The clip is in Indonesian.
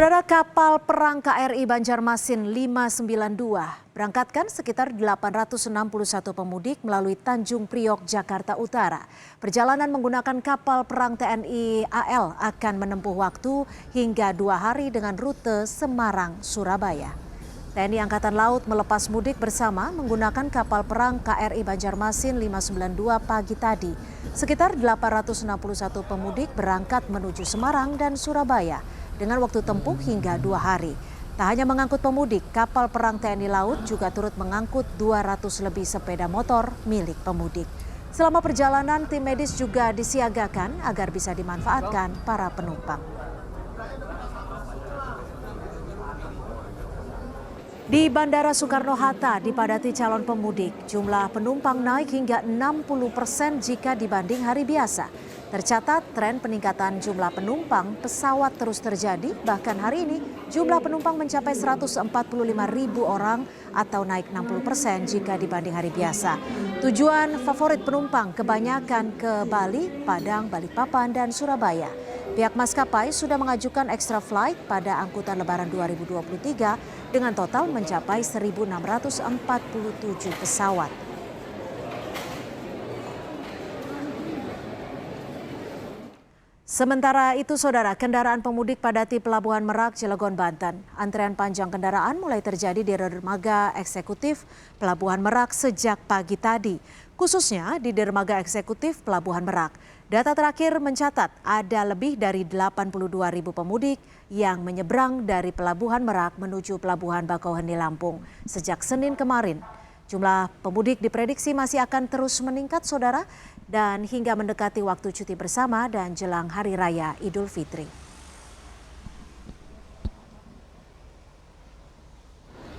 Saudara, kapal perang KRI Banjarmasin 592 berangkatkan sekitar 861 pemudik melalui Tanjung Priok, Jakarta Utara. Perjalanan menggunakan kapal perang TNI AL akan menempuh waktu hingga 2 hari dengan rute Semarang, Surabaya. TNI Angkatan Laut melepas mudik bersama menggunakan kapal perang KRI Banjarmasin 592 pagi tadi. Sekitar 861 pemudik berangkat menuju Semarang dan Surabaya dengan waktu tempuh hingga 2 hari. Tak hanya mengangkut pemudik, kapal perang TNI Laut juga turut mengangkut 200 lebih sepeda motor milik pemudik. Selama perjalanan, tim medis juga disiagakan agar bisa dimanfaatkan para penumpang. Di Bandara Soekarno-Hatta dipadati calon pemudik, jumlah penumpang naik hingga 60% jika dibanding hari biasa. Tercatat tren peningkatan jumlah penumpang pesawat terus terjadi, bahkan hari ini jumlah penumpang mencapai 145.000 orang atau naik 60% jika dibanding hari biasa. Tujuan favorit penumpang kebanyakan ke Bali, Padang, Balikpapan, dan Surabaya. Pihak maskapai sudah mengajukan extra flight pada angkutan Lebaran 2023 dengan total mencapai 1.647 pesawat. Sementara itu, saudara, kendaraan pemudik padati Pelabuhan Merak, Cilegon, Banten. Antrean panjang kendaraan mulai terjadi di dermaga eksekutif Pelabuhan Merak sejak pagi tadi, khususnya di dermaga eksekutif Pelabuhan Merak. Data terakhir mencatat ada lebih dari 82.000 pemudik yang menyeberang dari Pelabuhan Merak menuju Pelabuhan Bakauheni, Lampung sejak Senin kemarin. Jumlah pemudik diprediksi masih akan terus meningkat, saudara, dan hingga mendekati waktu cuti bersama dan jelang Hari Raya Idul Fitri.